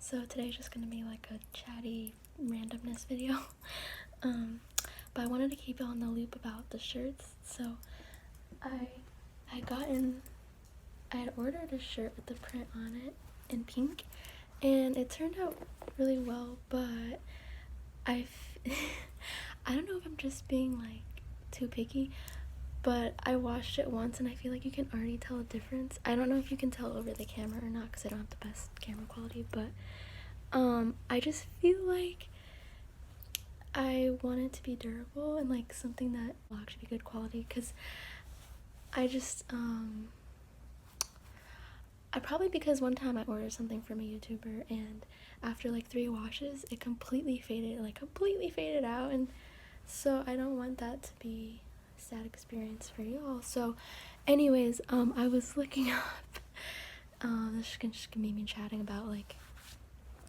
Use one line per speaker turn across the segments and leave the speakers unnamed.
So today's just gonna be like a chatty randomness video. But I wanted to keep y'all in the loop about the shirts. So I had ordered a shirt with the print on it in pink, and it turned out really well, but I don't know if I'm just being like too picky, but I washed it once and I feel like you can already tell a difference. I don't know if you can tell over the camera or not because I don't have the best camera quality, but I just feel like I want it to be durable and like something that will actually be good quality, because I just I probably, because one time I ordered something from a YouTuber and after like 3 washes it completely faded out, and so I don't want that to be a sad experience for y'all. So anyways, I was looking up this just gonna be me chatting about like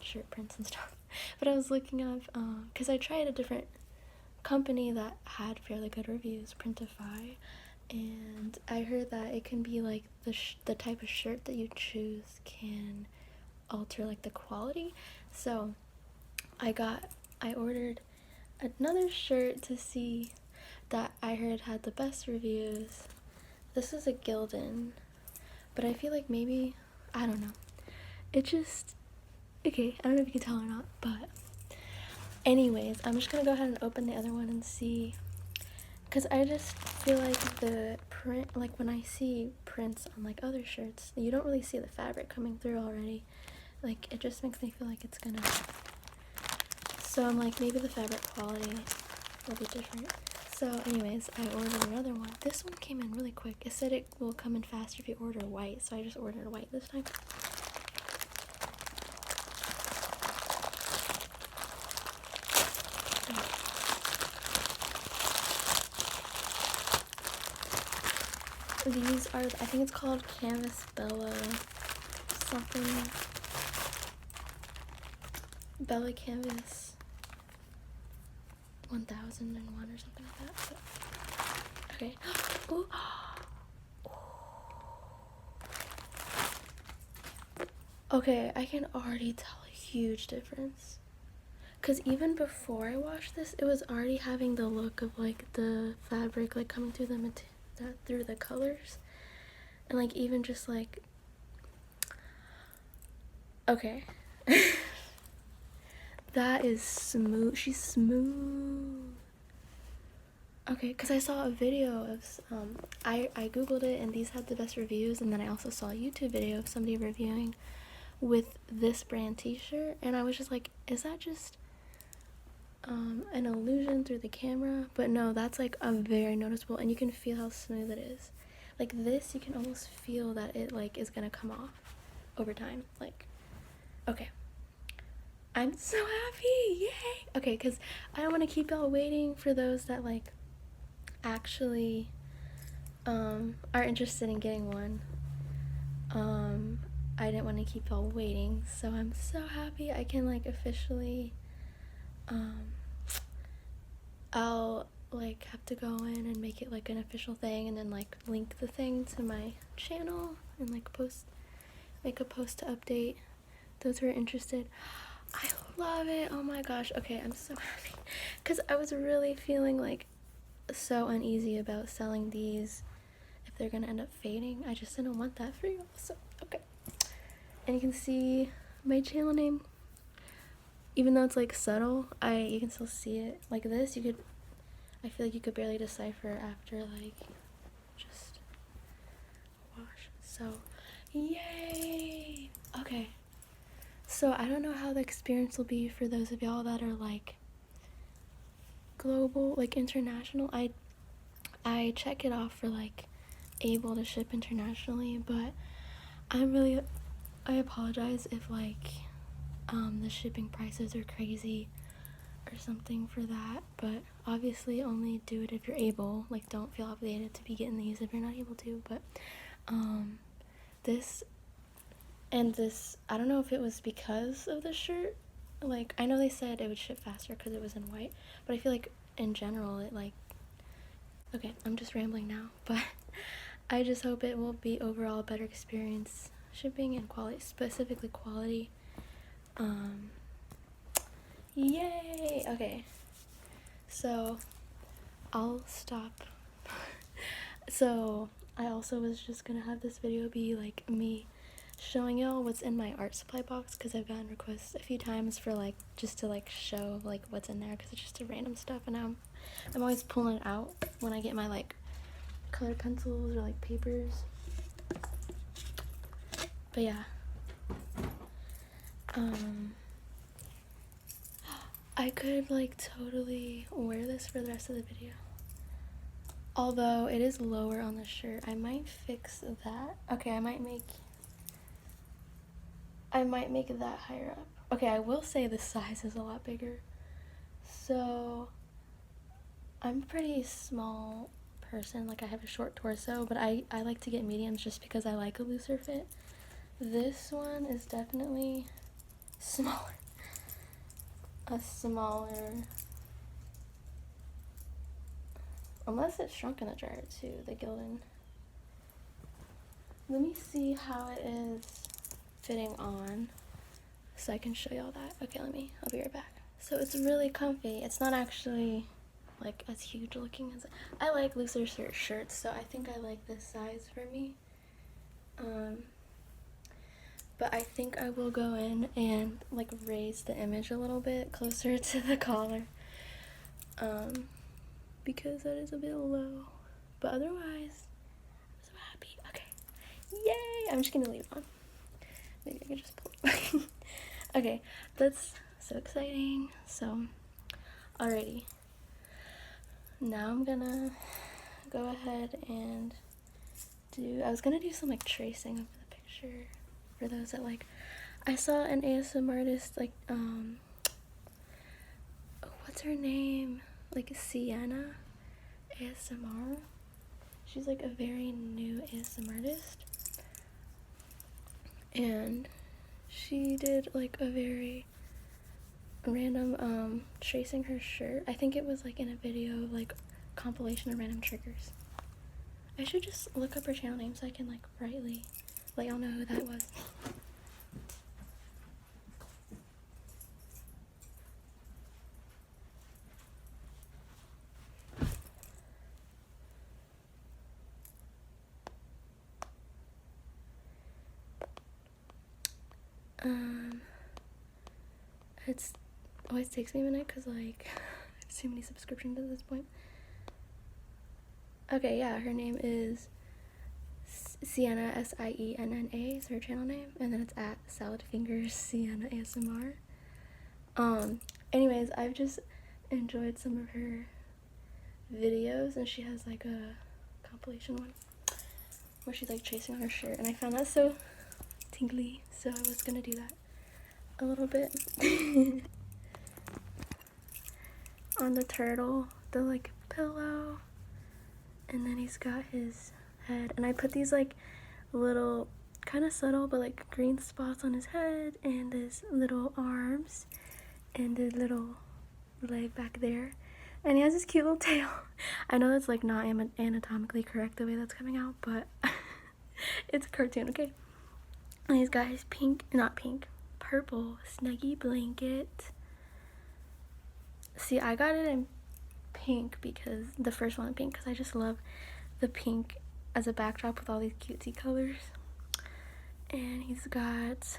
shirt prints and stuff, but I was looking up because I tried a different company that had fairly good reviews, Printify, and I heard that it can be like the type of shirt that you choose can alter like the quality. So I ordered another shirt to see that I heard had the best reviews. This is a Gildan, but I feel like maybe, I don't know, it just, okay, I don't know if you can tell or not, but anyways, I'm just gonna go ahead and open the other one and see, because I just feel like the print, like when I see prints on like other shirts, you don't really see the fabric coming through already. Like, it just makes me feel like it's gonna, so I'm like, maybe the fabric quality will be different. So anyways, I ordered another one. This one came in really quick. It said it will come in faster if you order white, so I just ordered white this time. These are, I think it's called Canvas Bella something. Bella Canvas 1001 or something like that. But, okay. Ooh. Okay, I can already tell a huge difference. Because even before I washed this, it was already having the look of like the fabric like coming through through the colors, and like even just like, okay. That is smooth. She's smooth. Okay, because I saw a video of I googled it and these had the best reviews, and then I also saw a YouTube video of somebody reviewing with this brand t-shirt, and I was just like, is that just an illusion through the camera? But no, that's like a very noticeable, and you can feel how smooth it is. Like this, you can almost feel that it like is gonna come off over time. Like, okay, I'm so happy, yay! Okay, because I don't want to keep y'all waiting for those that like actually are interested in getting one. I didn't want to keep y'all waiting, so I'm so happy I can like officially I'll like have to go in and make it like an official thing, and then like link the thing to my channel and like make a post to update those who are interested. I love it. Oh my gosh. Okay, I'm so happy because I was really feeling like so uneasy about selling these if they're gonna end up fading. I just didn't want that for you. So okay, and you can see my channel name, even though it's like subtle, you can still see it. Like this, I feel like you could barely decipher after like just wash. So yay. Okay, so I don't know how the experience will be for those of y'all that are like global, like international. I check it off for like able to ship internationally, but I apologize if like the shipping prices are crazy or something for that, but obviously only do it if you're able. Like, don't feel obligated to be getting these if you're not able to. But this, I don't know if it was because of the shirt. Like, I know they said it would ship faster because it was in white, but I feel like in general it like, okay, I'm just rambling now, but I just hope it will be overall a better experience shipping and quality, specifically quality. Yay! Okay, so I'll stop. So I also was just gonna have this video be like me showing y'all what's in my art supply box, because I've gotten requests a few times for like just to like show like what's in there, because it's just a random stuff, and I'm always pulling it out when I get my like colored pencils or like papers. But yeah, I could like totally wear this for the rest of the video, although it is lower on the shirt. I might fix that. Okay, I might make that higher up. Okay, I will say the size is a lot bigger. So I'm a pretty small person, like I have a short torso, but I like to get mediums just because I like a looser fit. This one is definitely smaller. Unless it's shrunk in the dryer too, the Gildan. Let me see how it is fitting on so I can show y'all that. Okay, I'll be right back. So it's really comfy. It's not actually like as huge looking as I like looser shirts, so I think I like this size for me. But I think I will go in and like raise the image a little bit closer to the collar, because that is a bit low. But otherwise, I'm so happy. Okay, yay! I'm just gonna leave it on. Maybe I can just pull it. Okay, that's so exciting. So, alrighty. Now I'm gonna go ahead and I was gonna do some like tracing of the picture for those that like. I saw an ASMR artist, like, what's her name? Like Sienna ASMR. She's like a very new ASMR artist. And she did like a very random tracing her shirt. I think it was like in a video of like compilation of random triggers. I should just look up her channel name so I can like brightly let y'all know who that was. It's always takes me a minute because like I have too many subscriptions at this point. Okay, yeah, her name is Sienna, Sienna is her channel name, and then it's at Salad Fingers Sienna ASMR. Anyways, I've just enjoyed some of her videos, and she has like a compilation one where she's like tracing on her shirt, and I found that so tingly, so I was gonna do that a little bit. On the turtle, the like pillow, and then he's got his head, and I put these like little kind of subtle but like green spots on his head, and his little arms, and his little leg back there, and he has this cute little tail. I know that's like not anatomically correct the way that's coming out, but it's a cartoon, okay? And he's got his purple Snuggie blanket. See, I got it in pink because the first one in pink because I just love the pink as a backdrop with all these cutesy colors. And he's got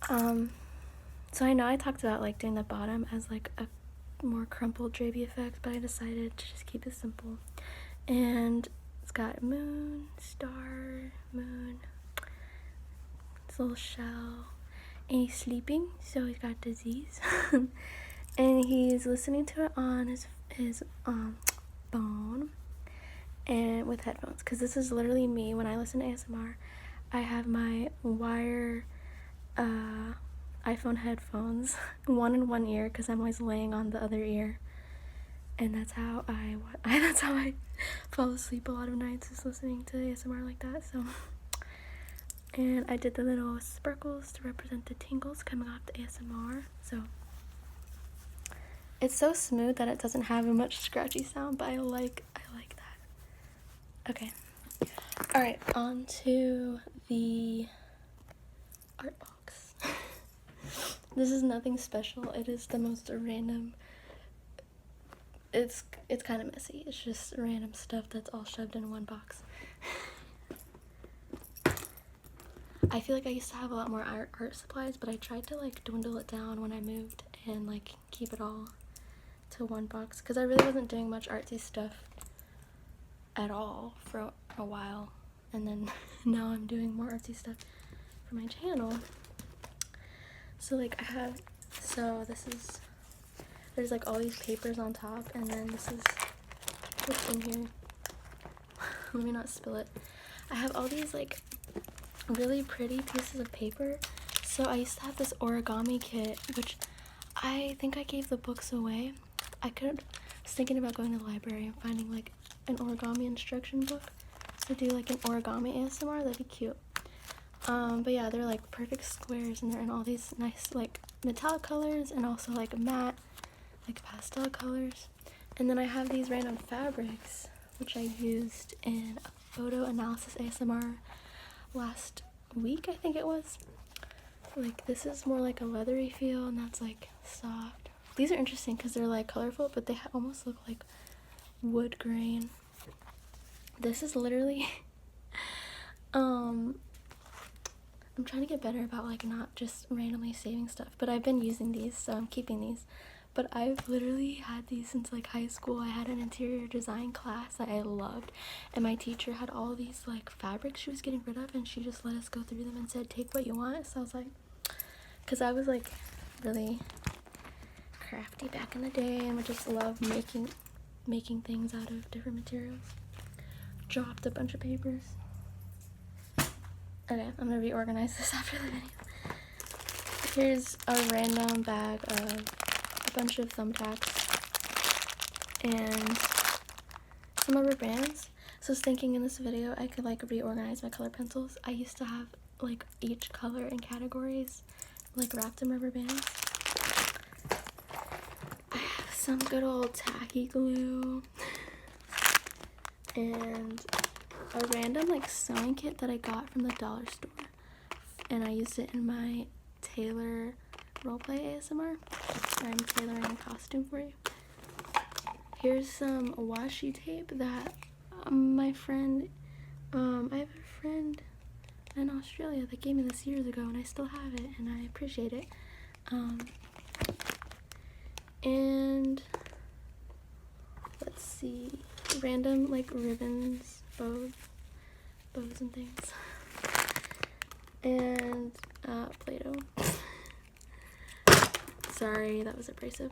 so I know I talked about like doing the bottom as like a more crumpled drapey effect, but I decided to just keep it simple. And it's got moon, star, moon, this little shell, and he's sleeping, so he's got disease. And he's listening to it on his phone and with headphones, because this is literally me when I listen to ASMR. I have my wire iPhone headphones, one in one ear because I'm always laying on the other ear, and that's how I fall asleep a lot of nights, is listening to ASMR like that. So, and I did the little sparkles to represent the tingles coming off the ASMR. So it's so smooth that it doesn't have a much scratchy sound, but I like that. Okay. Alright, on to the art box. This is nothing special. It is the most random. It's kind of messy. It's just random stuff that's all shoved in one box. I feel like I used to have a lot more art supplies, but I tried to like dwindle it down when I moved and like keep it all to one box because I really wasn't doing much artsy stuff at all for a while, and then now I'm doing more artsy stuff for my channel. So like there's like all these papers on top, and then this is what's in here. Let me not spill it. I have all these like really pretty pieces of paper. So I used to have this origami kit, which I think I gave the books away. I was thinking about going to the library and finding like an origami instruction book to do like an origami ASMR. That'd be cute. But yeah, they're like perfect squares, and they're in all these nice like metallic colors and also like matte like pastel colors. And then I have these random fabrics which I used in a photo analysis ASMR last week, I think it was. Like this is more like a leathery feel, and that's like soft. These are interesting because they're like colorful, but they almost look like wood grain. This is literally I'm trying to get better about like not just randomly saving stuff, but I've been using these, so I'm keeping these. But I've literally had these since like high school. I had an interior design class that I loved, and my teacher had all these like fabrics she was getting rid of, and she just let us go through them and said take what you want. So I was like, because I was like really crafty back in the day and would just love making things out of different materials. Dropped a bunch of papers. Okay, I'm gonna reorganize this after the video. Here's a random bag of a bunch of thumbtacks and some rubber bands. So I was thinking in this video I could like reorganize my color pencils. I used to have like each color in categories like wrapped in rubber bands. I have some good old tacky glue and a random like sewing kit that I got from the dollar store, and I used it in my tailor roleplay ASMR where I'm tailoring a costume for you. Here's some washi tape that my friend, I have a friend in Australia that gave me this years ago, and I still have it and I appreciate it. And let's see, random like ribbons, bows and things, and Play-Doh. Sorry, that was abrasive.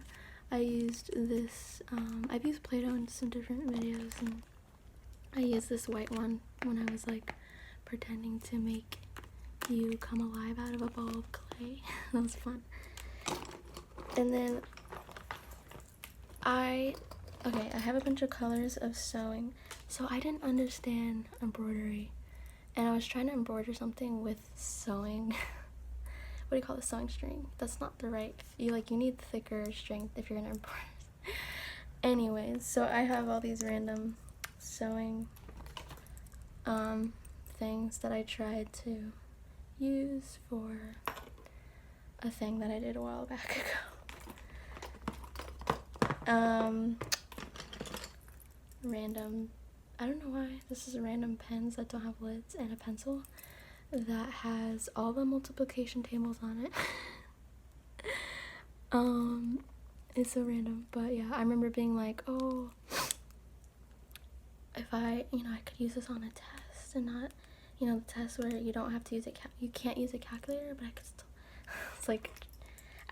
I used this, I've used Play-Doh in some different videos, and I used this white one when I was like pretending to make you come alive out of a ball of clay. That was fun. And then I have a bunch of colors of sewing. So I didn't understand embroidery, and I was trying to embroider something with sewing. What do you call it? Sewing string. That's not the right. You need thicker string if you're gonna embroider. Anyways, so I have all these random sewing things that I tried to use for a thing that I did a while back ago. Random, I don't know why, this is random pens that don't have lids, and a pencil that has all the multiplication tables on it. It's so random, but yeah, I remember being like, oh, if I could use this on a test, and not, the test where you don't have to use you can't use a calculator, but I could still, it's like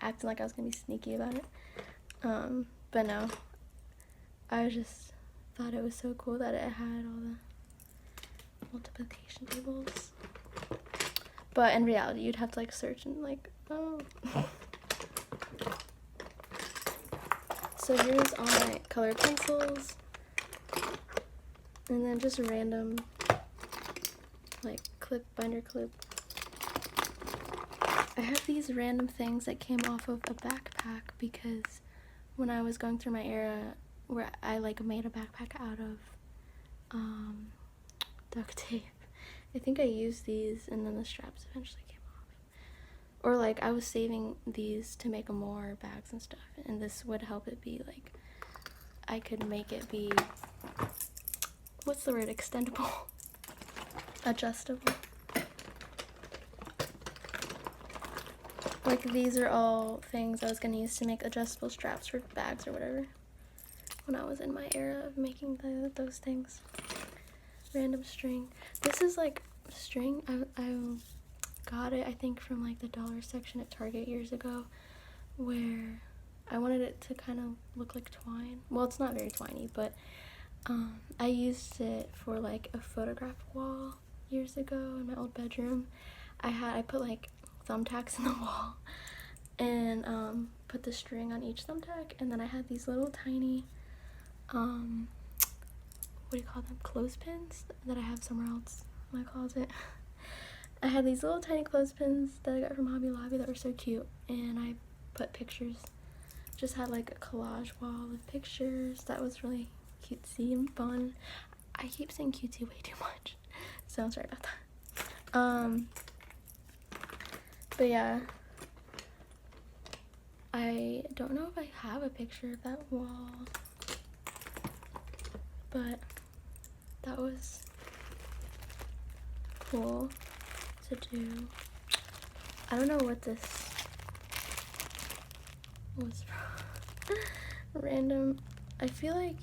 acting like I was gonna be sneaky about it. But no, I just thought it was so cool that it had all the multiplication tables. But in reality, you'd have to like search and like, oh. So here's all my colored pencils, and then just random like binder clip. I have these random things that came off of a backpack because when I was going through my era where I like made a backpack out of duct tape, I think I used these, and then the straps eventually came off. Or like I was saving these to make more bags and stuff, and this would help it be like, I could make it be, what's the word, extendable, adjustable. Like these are all things I was gonna use to make adjustable straps for bags or whatever when I was in my era of making those things. Random string. This is like string. I got it, I think, from like the dollar section at Target years ago, where I wanted it to kind of look like twine. Well, it's not very twiny, but I used it for like a photograph wall years ago in my old bedroom. I put like thumbtacks in the wall and put the string on each thumbtack, and then I had these little tiny what do you call them, clothespins that I have somewhere else in my closet. I had these little tiny clothespins that I got from Hobby Lobby that were so cute, and I put pictures, just had like a collage wall of pictures that was really cutesy and fun. I keep saying cutesy way too much, so I'm sorry about that. But yeah, I don't know if I have a picture of that wall, but that was cool to do. I don't know what this was from. Random. I feel like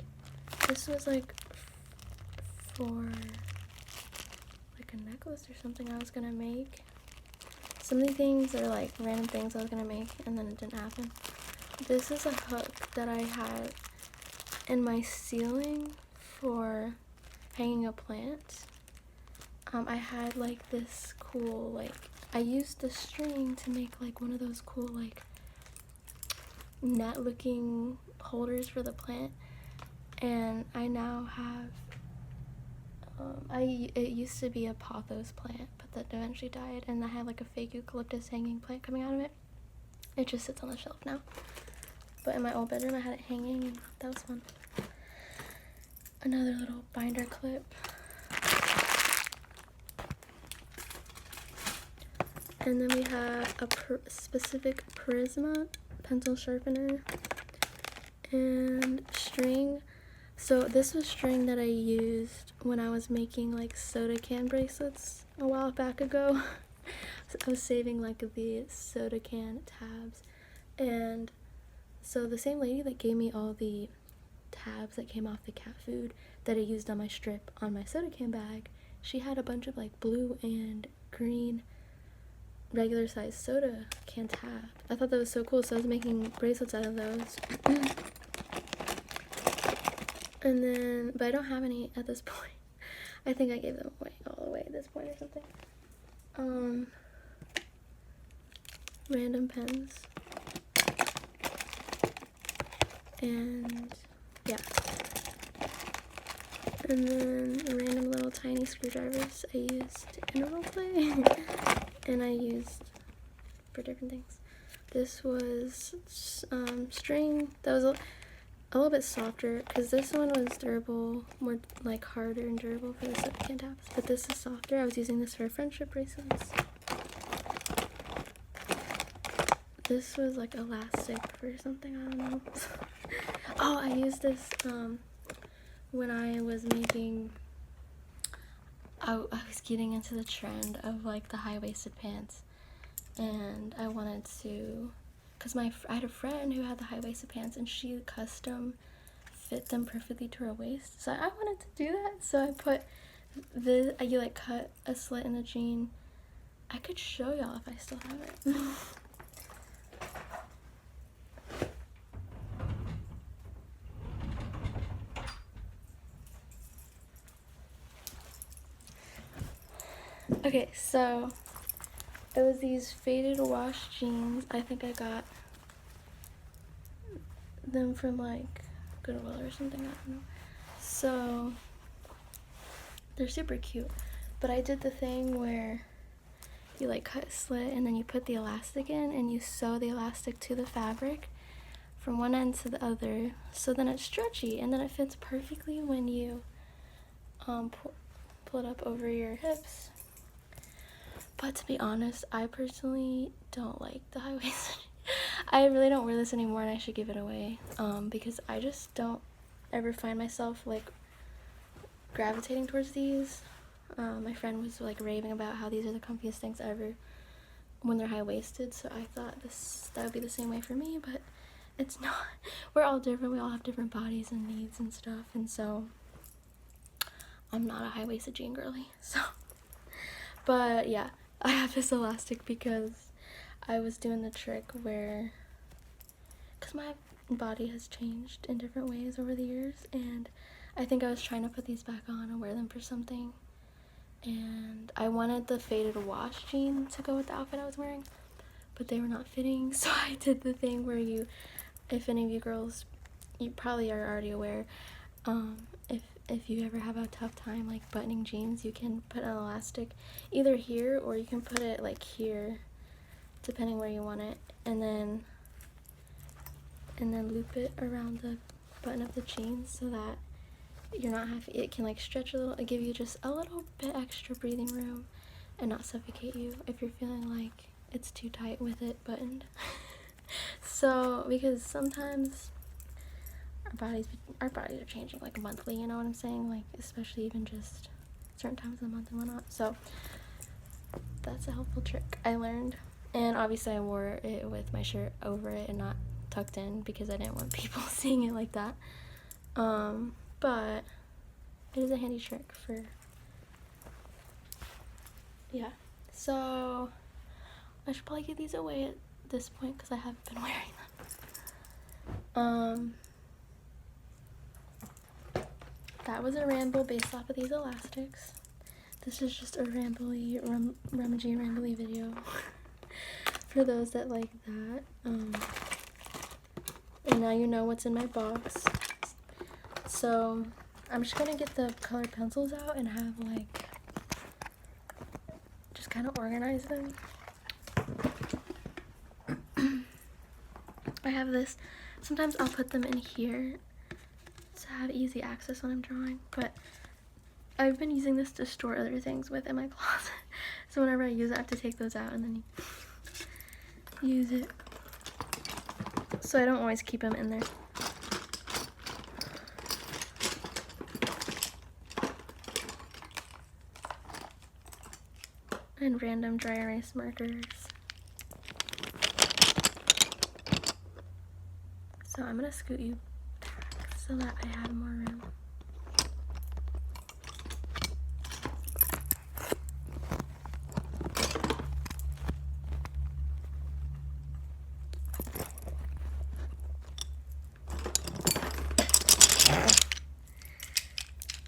this was like for like a necklace or something I was gonna make. Some of the things are like random things I was gonna make and then it didn't happen. This is a hook that I had in my ceiling for hanging a plant. I had like this cool, like, I used the string to make like one of those cool like net looking holders for the plant, and I now have it used to be a pothos plant, but that eventually died, and I had like a fake eucalyptus hanging plant coming out of it. It just sits on the shelf now, but in my old bedroom I had it hanging, and that was fun. Another little binder clip. And then we have a specific Prisma pencil sharpener and string. So this was string that I used when I was making like soda can bracelets a while back ago. So I was saving like the soda can tabs, and so the same lady that gave me all the tabs that came off the cat food that I used on my strip on my soda can bag, she had a bunch of like blue and green regular size soda can tabs. I thought that was so cool, so I was making bracelets out of those. And then, but I don't have any at this point. I think I gave them away all the way at this point or something. Random pens. And yeah. And then random little tiny screwdrivers I used in role play. And I used for different things. This was string that was a little bit softer, because this one was durable, more like harder and durable for the soda can tabs, but this is softer. I was using this for friendship bracelets. This was like elastic for something, I don't know. Oh, I used this when I was making, I was getting into the trend of like the high-waisted pants, and I wanted to, because I had a friend who had the high-waisted pants and she custom fit them perfectly to her waist, so I wanted to do that. So I put you like cut a slit in the jean. I could show y'all if I still have it. Okay, so it was these faded wash jeans. I think I got them from like Goodwill or something, I don't know. So they're super cute, but I did the thing where you like cut a slit and then you put the elastic in and you sew the elastic to the fabric from one end to the other, so then it's stretchy and then it fits perfectly when you pull it up over your hips. But to be honest, I personally don't like the high-waisted. I really don't wear this anymore, and I should give it away, because I just don't ever find myself like gravitating towards these. My friend was like raving about how these are the comfiest things ever when they're high-waisted, so I thought that would be the same way for me, but it's not. We're all different. We all have different bodies and needs and stuff, and so I'm not a high-waisted jean girly. So, but yeah, I have this elastic because I was doing the trick where, because my body has changed in different ways over the years, and I think I was trying to put these back on and wear them for something, and I wanted the faded wash jean to go with the outfit I was wearing, but they were not fitting, so I did the thing where you, if any of you girls, you probably are already aware, if you ever have a tough time like buttoning jeans, you can put an elastic either here or you can put it like here, depending where you want it, and then loop it around the button of the jeans so that you're not it can like stretch a little, give you just a little bit extra breathing room and not suffocate you if you're feeling like it's too tight with it buttoned. So, because sometimes our bodies are changing like monthly, you know what I'm saying, like especially even just certain times of the month and whatnot, so that's a helpful trick I learned. And obviously I wore it with my shirt over it and not tucked in because I didn't want people seeing it like that, but it is a handy trick for, yeah. So I should probably give these away at this point because I haven't been wearing them. That was a ramble based off of these elastics. This is just a rummagey rambly video for those that like that. And now you know what's in my box. So I'm just gonna get the colored pencils out and have like just kind of organize them. I have this. Sometimes I'll put them in here to have easy access when I'm drawing, but I've been using this to store other things with in my closet. So whenever I use it, I have to take those out and then use it. So I don't always keep them in there. And random dry erase markers. So I'm gonna scoot you back so that I have more room.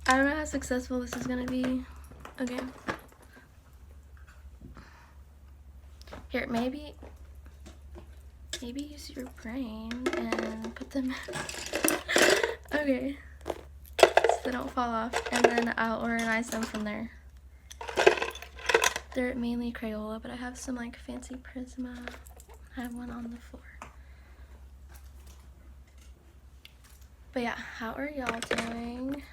I don't know how successful this is gonna be. Okay. Here, maybe use your brain and put them okay, so they don't fall off, and then I'll organize them from there. They're mainly Crayola, but I have some like fancy Prisma. I have one on the floor. But yeah, how are y'all doing?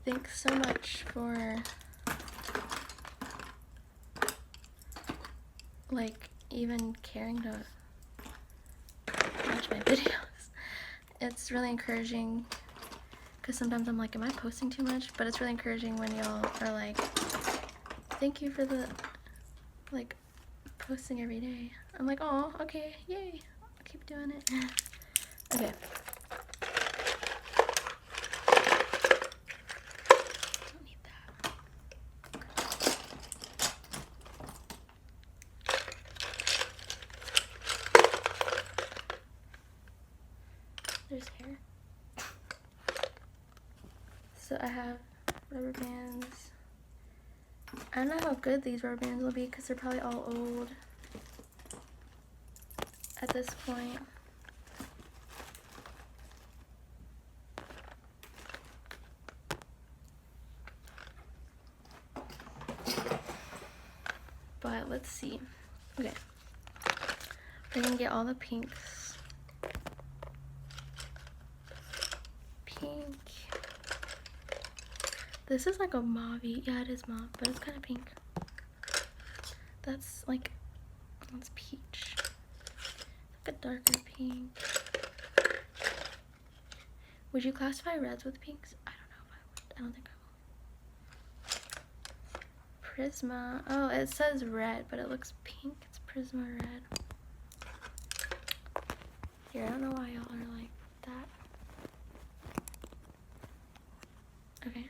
Thanks so much for like even caring to watch my videos. It's really encouraging because sometimes I'm like, am I posting too much? But it's really encouraging when y'all are like, thank you for the like posting every day. I'm like, oh, okay, yay, I'll keep doing it. Okay. Don't need that. There's hair. So I have rubber bands. I don't know how good these rubber bands will be because they're probably all old at this point. But let's see. Okay. We're gonna get all the pinks. Pink. This is like a mauve-y. Yeah, it is mauve, but it's kind of pink. That's like, that's peach. Like a darker pink. Would you classify reds with pinks? I don't know if I would. I don't think I will. Prisma. Oh, it says red, but it looks pink. It's Prisma red. Here, I don't know why y'all are like that. Okay.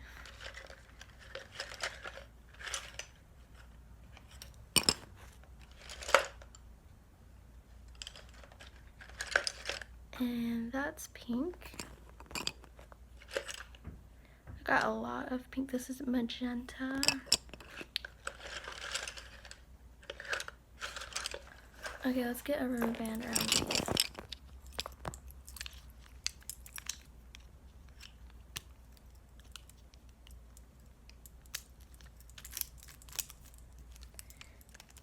And that's pink. I got a lot of pink. This is magenta. Okay, let's get a rubber band around these.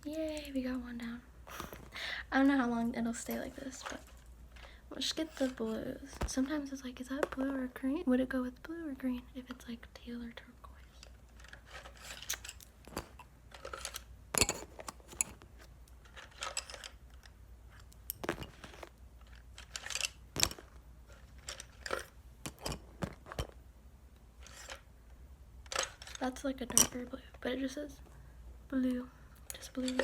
Yay, we got one down. I don't know how long it'll stay like this, but let's just get the blues. Sometimes it's like, is that blue or green? Would it go with blue or green if it's like teal or turquoise? That's like a darker blue, but it just says blue, just blue.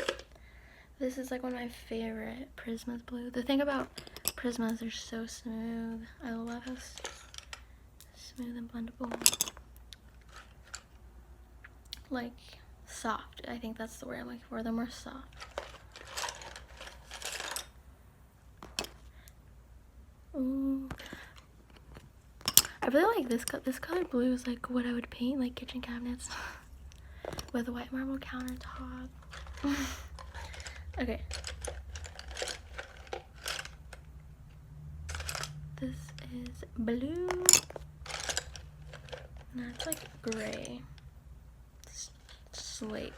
This is like one of my favorite Prisma's blue. The thing about Prismas, they're so smooth. I love how smooth and blendable. Like soft, I think that's the word I'm looking for. They're more soft. Ooh. I really like this color blue is like what I would paint like kitchen cabinets with a white marble countertop. Okay. This is blue. And that's like gray. Slate.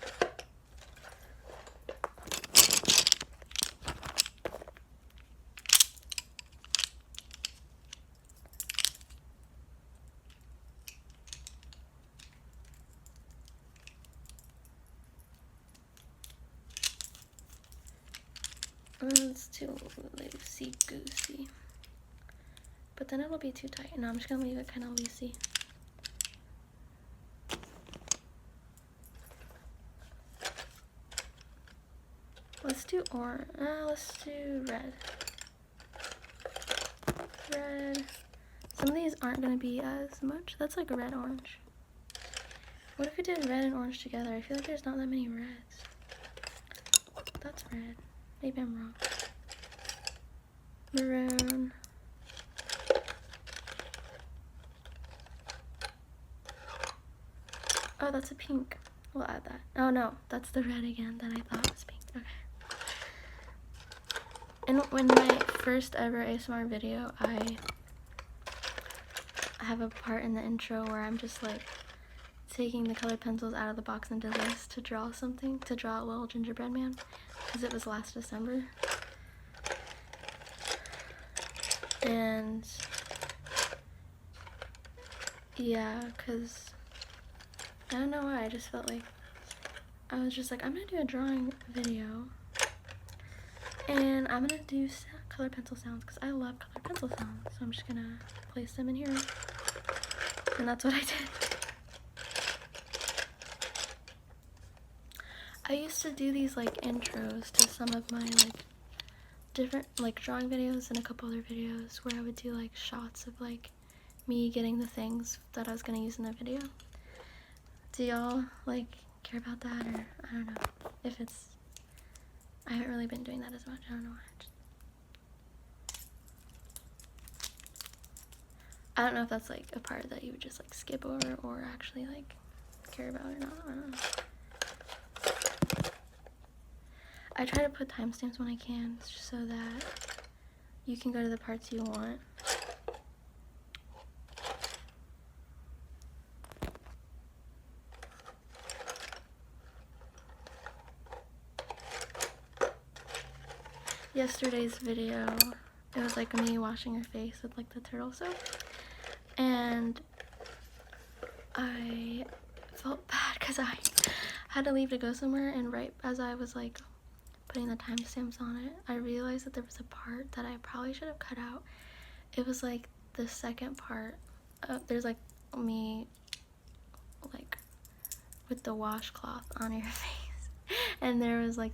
It's too loosey-goosey. But then it'll be too tight. No, I'm just gonna leave it kind of loosey. Let's do orange. Let's do red. Red. Some of these aren't gonna be as much. That's like a red-orange. What if we did red and orange together? I feel like there's not that many reds. That's red. Maybe I'm wrong. Maroon. Oh, that's a pink. We'll add that. Oh no, that's the red again that I thought was pink. Okay. And when my first ever ASMR video, I have a part in the intro where I'm just like taking the colored pencils out of the box into this to draw something, to draw a little gingerbread man, because it was last December. And yeah, because I don't know why, I just felt like I was just like, I'm gonna do a drawing video and I'm gonna do color pencil sounds because I love color pencil sounds, so I'm just gonna place them in here, and that's what I did. I used to do these like intros to some of my like different like drawing videos and a couple other videos where I would do like shots of like me getting the things that I was gonna use in the video. Do y'all like care about that, or I don't know if it's, I haven't really been doing that as much. I don't know why. I don't know if that's like a part that you would just like skip over or actually like care about or not. I don't know. I try to put timestamps when I can so that you can go to the parts you want. Yesterday's video, it was like me washing her face with like the turtle soap, and I felt bad because had to leave to go somewhere, and right as I was like putting the timestamps on it, I realized that there was a part that I probably should have cut out. It was like the second part. There's like me like with the washcloth on your face, and there was like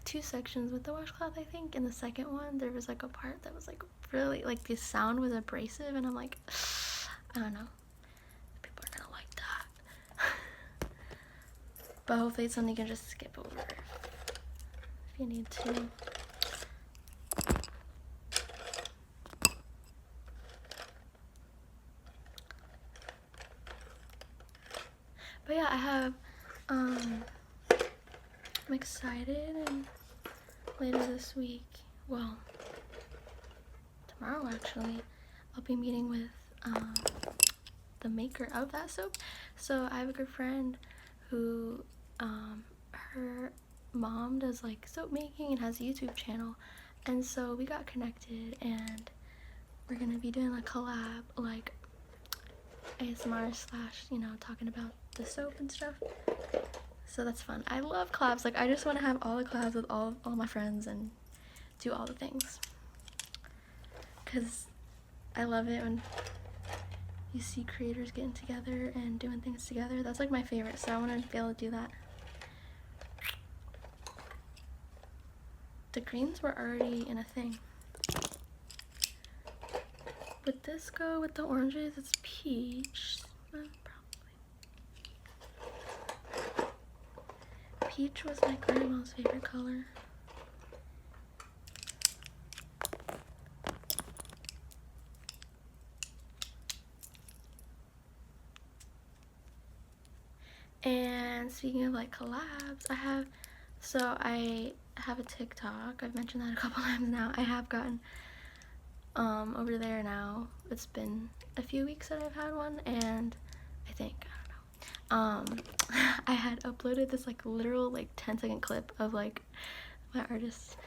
two sections with the washcloth, I think. In the second one, there was like a part that was like really, like the sound was abrasive, and I'm like, I don't know, people are gonna like that. But hopefully it's something you can just skip over if you need to. But yeah, I have, I'm excited, and later this week, well, tomorrow actually, I'll be meeting with the maker of that soap. So I have a good friend who, her mom does like soap making and has a YouTube channel, and so we got connected, and we're gonna be doing a collab, like ASMR slash, you know, talking about the soap and stuff. So that's fun. I love collabs. Like, I just want to have all the collabs with all my friends and do all the things, because I love it when you see creators getting together and doing things together. That's like my favorite, so I want to be able to do that. The greens were already in a thing. Would this go with the oranges? It's peach. Probably. Peach was my grandma's favorite color. And speaking of like collabs, I have a TikTok. I've mentioned that a couple times now. I have gotten over there now. It's been a few weeks that I've had one, and I think, I don't know, I had uploaded this like literal like 10-second clip of like my artist,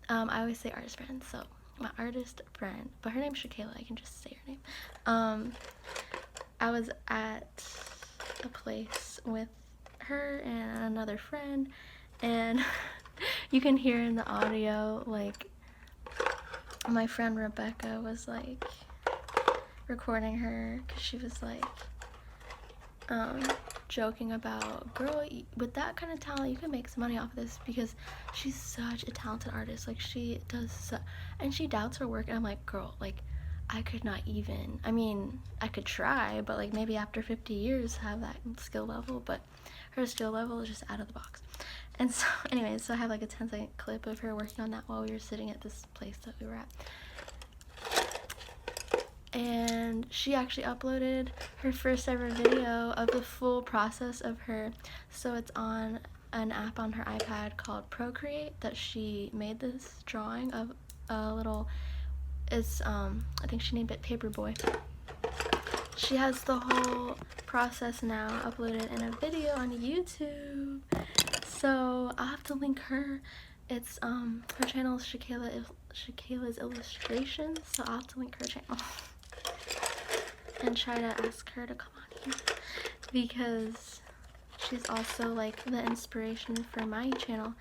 I always say artist friend, so my artist friend, but her name's Shakayla, I can just say her name. I was at a place with her and another friend, and you can hear in the audio like my friend Rebecca was like recording her, because she was like joking about, girl, with that kind of talent you can make some money off of this, because she's such a talented artist. Like, she does and she doubts her work, and I'm like, girl, like, I could not even, I mean, I could try, but like maybe after 50 years have that skill level, but her skill level is just out of the box. And so anyways, so I have like a 10-second clip of her working on that while we were sitting at this place that we were at. And she actually uploaded her first ever video of the full process of her, so it's on an app on her iPad called Procreate, that she made this drawing of a little, it's I think she named it Paperboy. She has the whole process now uploaded in a video on YouTube, so I'll have to link her. It's her channel is Shakayla's Illustrations, so I'll have to link her channel and try to ask her to come on here, because she's also like the inspiration for my channel.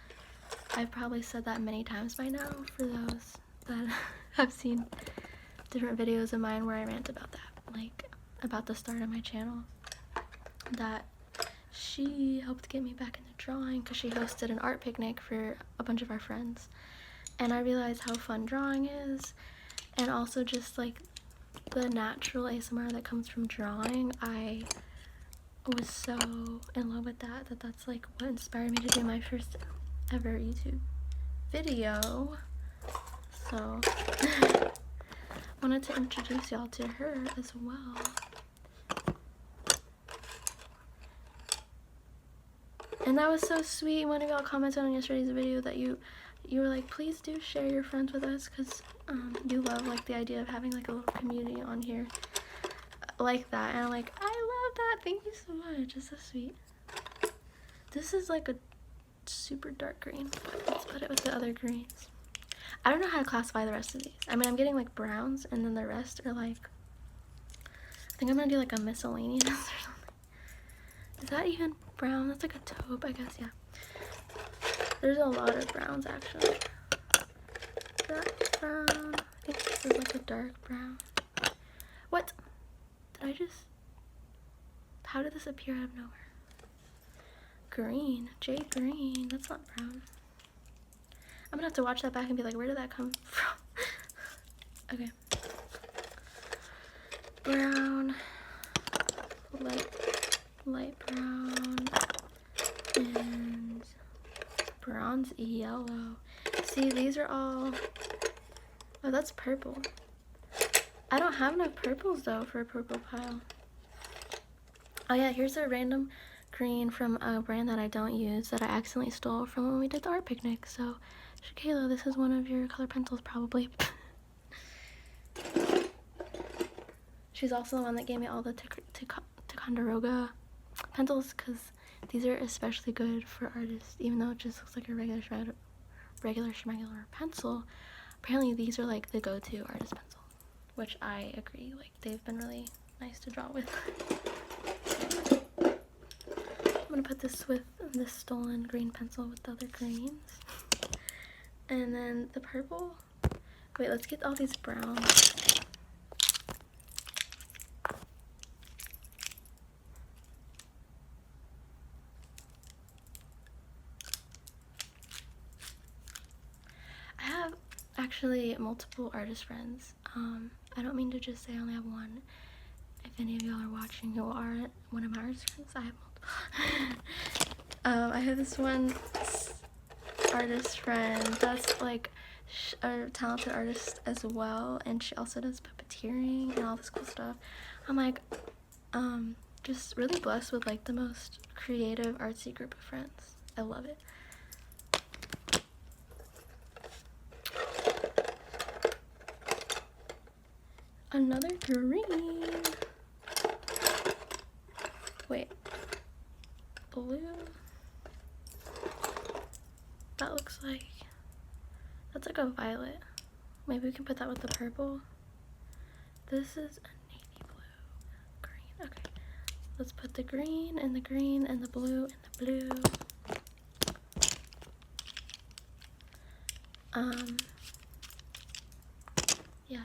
I've probably said that many times by now for those that have seen different videos of mine where I rant about that, like about the start of my channel, that she helped get me back into drawing because she hosted an art picnic for a bunch of our friends, and I realized how fun drawing is, and also just like the natural ASMR that comes from drawing. I was so in love with that's like what inspired me to do my first ever YouTube video. So wanted to introduce y'all to her as well. And that was so sweet. One of y'all commented on yesterday's video that you were like, please do share your friends with us, because you love like the idea of having like a little community on here like that. And I'm like, I love that, thank you so much, it's so sweet. This is like a super dark green, but let's put it with the other greens. I don't know how to classify the rest of these. I mean, I'm getting like browns, and then the rest are like, I think I'm gonna do like a miscellaneous or something. Is that even brown? That's like a taupe, I guess. Yeah. There's a lot of browns actually. That brown. I think this is like a dark brown. What? Did I just... How did this appear out of nowhere? Green. Jade green. That's not brown. I'm gonna have to watch that back and be like, where did that come from? Okay. Brown. Light brown. And bronze yellow. See, these are all... Oh, that's purple. I don't have enough purples though for a purple pile. Oh yeah, here's a random green from a brand that I don't use that I accidentally stole from when we did the art picnic. So, Shakayla, this is one of your color pencils probably. She's also the one that gave me all the Ticonderoga pencils because these are especially good for artists, even though it just looks like a regular schmegular pencil. Apparently these are like the go-to artist pencil, which I agree, like they've been really nice to draw with. I'm gonna put this with this stolen green pencil with the other greens. And then the purple, wait, let's get all these browns. I have actually multiple artist friends. I don't mean to just say I only have one. If any of y'all are watching who are one of my artist friends, I have multiple. I have this one artist friend that's like a talented artist as well, and she also does puppeteering and all this cool stuff. I'm like, just really blessed with like the most creative artsy group of friends. I love it. Another green. Wait. Blue. That looks like... That's like a violet. Maybe we can put that with the purple. This is a navy blue. Green. Okay. Let's put the green and the green and the blue and the blue. Yeah.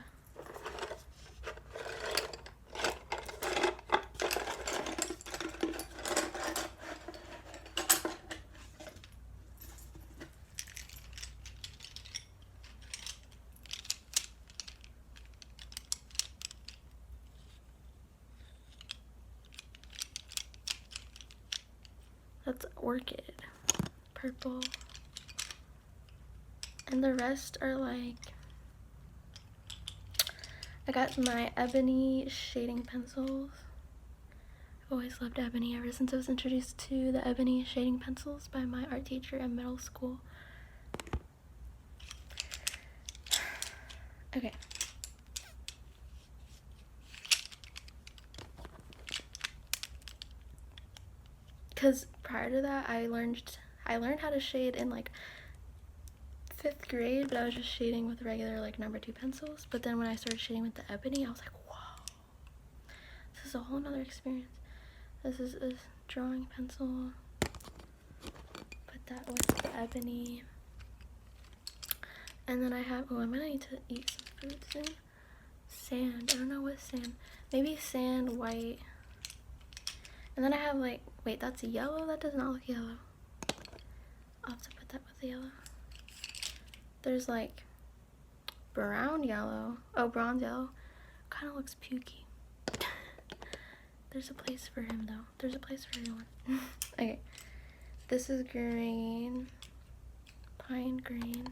That's orchid. Purple. And the rest are like... I got my ebony shading pencils. I've always loved ebony ever since I was introduced to the ebony shading pencils by my art teacher in middle school. Okay. Because prior to that, I learned how to shade in like 5th grade, but I was just shading with regular like number 2 pencils. But then when I started shading with the ebony, I was like, whoa, this is a whole nother experience. This is a drawing pencil. Put that with the ebony. And then I have, oh, I'm gonna need to eat some food soon. Sand, I don't know what sand. Maybe sand, white. And then I have like, wait, that's yellow? That does not look yellow. I'll have to put that with the yellow. There's like brown yellow. Oh, bronze yellow. Kind of looks pukey. There's a place for him though. There's a place for everyone. Okay. This is green. Pine green.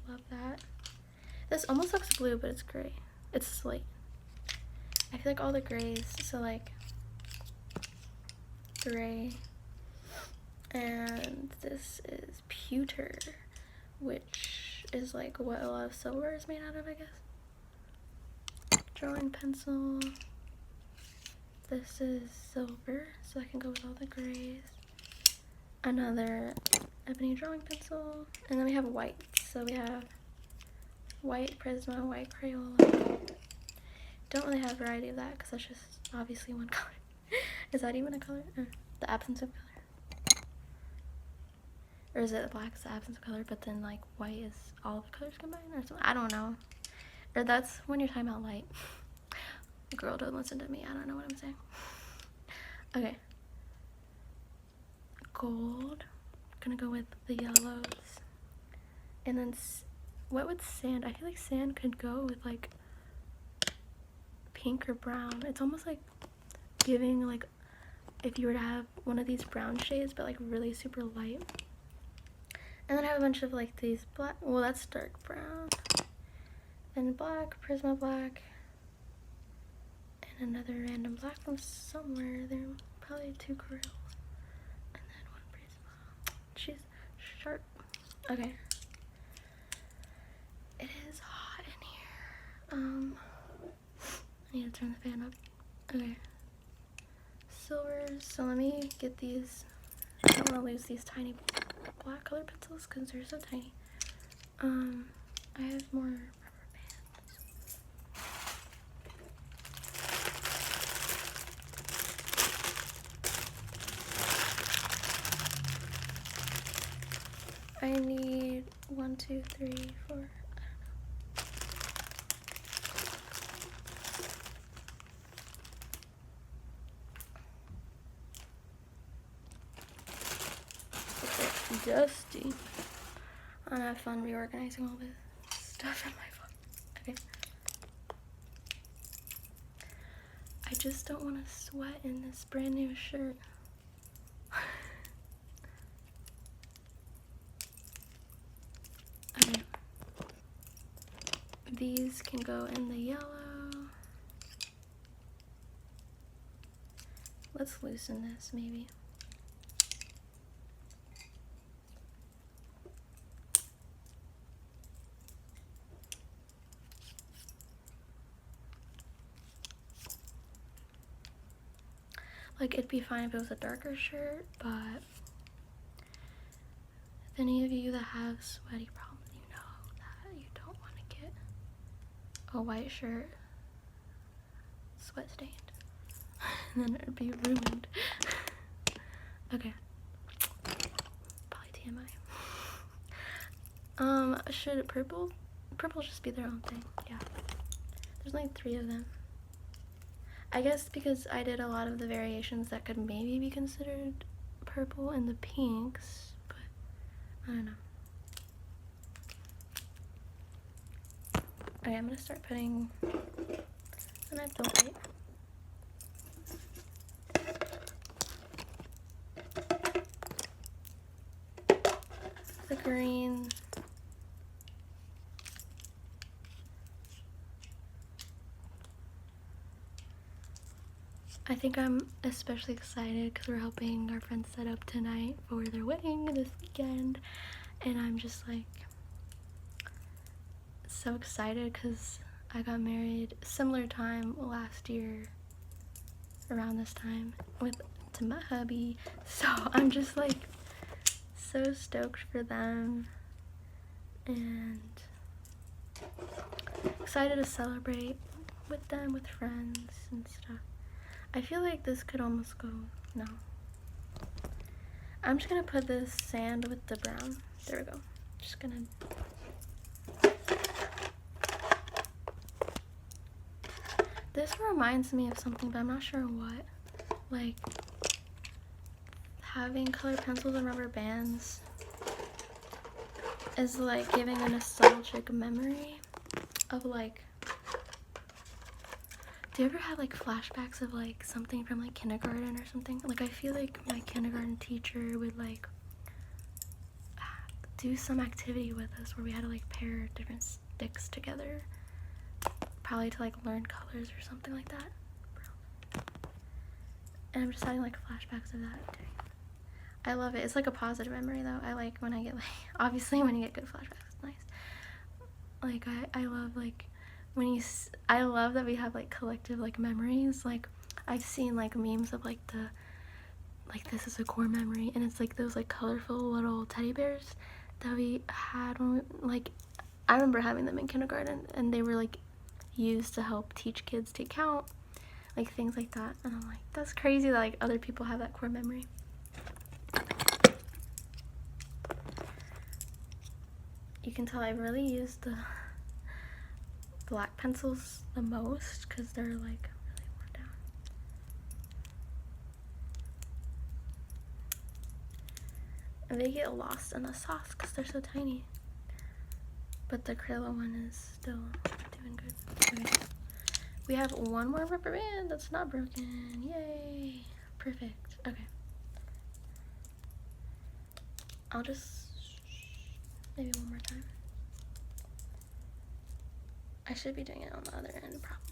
Love that. This almost looks blue, but it's gray. It's slate. I feel like all the grays, so like gray. And this is pewter, which is like what a lot of silver is made out of, I guess. Drawing pencil. This is silver, so I can go with all the grays. Another ebony drawing pencil. And then we have white. So we have white Prisma, white Crayola. Don't really have a variety of that because that's just obviously one color. Is that even a color? the absence of color. Or is it black is the absence of color, but then like white is all the colors combined or something? I don't know. Or that's when you're talking about light. Girl, don't listen to me. I don't know what I'm saying. Okay. Gold. Gonna go with the yellows. And then what with sand? I feel like sand could go with like pink or brown. It's almost like giving like if you were to have one of these brown shades but like really super light. And then I have a bunch of like these black, well that's dark brown, then black, Prisma black, and another random black from somewhere. They're probably 2 Corals, and then 1 Prisma. She's sharp. Okay. It is hot in here. I need to turn the fan up. Okay. Silvers. So let me get these. I don't want to lose these tiny black color pencils because they're so tiny. I have more rubber bands. I need 1, 2, 3, 4. Dusty. I'm gonna have fun reorganizing all this stuff in my phone. Okay. I just don't want to sweat in this brand new shirt. Okay. These can go in the yellow. Let's loosen this maybe. Like, it'd be fine if it was a darker shirt, but if any of you that have sweaty problems, you know that you don't want to get a white shirt sweat stained. And then it would be ruined. Okay. Probably TMI. Should purple just be their own thing? Yeah. There's like 3 of them. I guess because I did a lot of the variations that could maybe be considered purple and the pinks, but I don't know. Okay, I'm gonna start putting, and I have the white. The green. I think I'm especially excited because we're helping our friends set up tonight for their wedding this weekend, and I'm just like so excited because I got married similar time last year around this time to my hubby, so I'm just like so stoked for them and excited to celebrate with them, with friends and stuff. I feel like this could almost go, no. I'm just gonna put this sand with the brown. There we go. Just gonna. This reminds me of something, but I'm not sure what. Like, having colored pencils and rubber bands is like giving a nostalgic memory of like, do you ever have like flashbacks of like something from like kindergarten or something? Like, I feel like my kindergarten teacher would like do some activity with us where we had to like pair different sticks together, probably to like learn colors or something like that. And I'm just having like flashbacks of that. I love it. It's like a positive memory though. I like when I get like, obviously when you get good flashbacks, it's nice. Like I love like when you, I love that we have like collective like memories. Like, I've seen like memes of like this is a core memory, and it's like those like colorful little teddy bears that we had when we, like, I remember having them in kindergarten, and they were like used to help teach kids to count like things like that. And I'm like, that's crazy that like other people have that core memory. You can tell I really used the black pencils the most because they're like really worn down. And they get lost in the sauce because they're so tiny. But the Crayola one is still doing good. Okay. We have one more rubber band that's not broken. Yay! Perfect. Okay. I'll just maybe one more time. I should be doing it on the other end probably.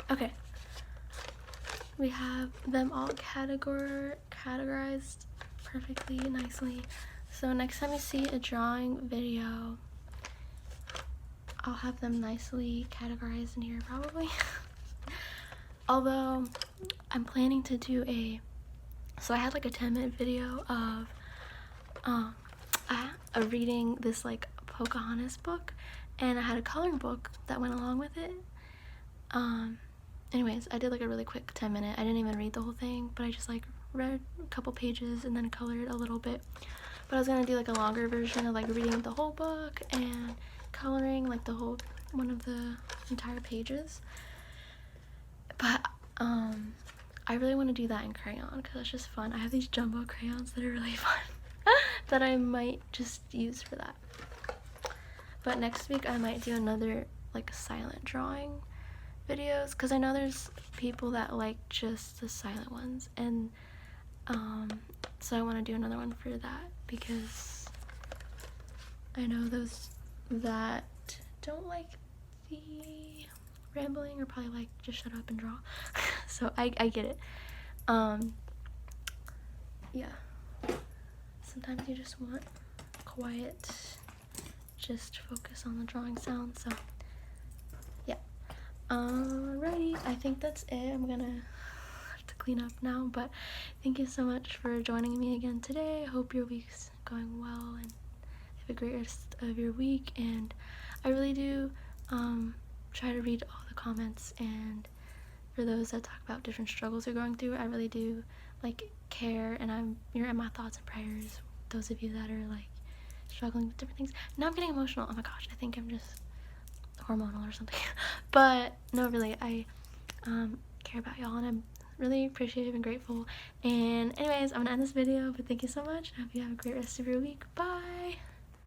Okay. We have them all categorized perfectly, nicely. So next time you see a drawing video, I'll have them nicely categorized in here probably. Although I'm planning to do so I had like a 10-minute video of reading this like Pocahontas book, and I had a coloring book that went along with it. Anyways, I did like a really quick 10-minute. I didn't even read the whole thing, but I just like read a couple pages and then colored a little bit. But I was gonna do like a longer version of like reading the whole book and coloring like the whole one of the entire pages. But I really want to do that in crayon because it's just fun. I have these jumbo crayons that are really fun that I might just use for that. But next week I might do another like silent drawing videos because I know there's people that like just the silent ones, and so I want to do another one for that because I know those that don't like the rambling or probably like just shut up and draw. So I get it. Yeah, sometimes you just want quiet, just focus on the drawing sound. So yeah, alrighty, I think that's it. I'm gonna have to clean up now, but thank you so much for joining me again today. I hope your week's going well and have a great rest of your week. And I really do try to read all the comments, and for those that talk about different struggles you're going through, I really do like care, and you're in my thoughts and prayers, those of you that are like struggling with different things. Now I'm getting emotional. Oh my gosh, I think I'm just hormonal or something. But no, really, I care about y'all, and I'm really appreciative and grateful. And anyways, I'm gonna end this video, but thank you so much. I hope you have a great rest of your week. Bye.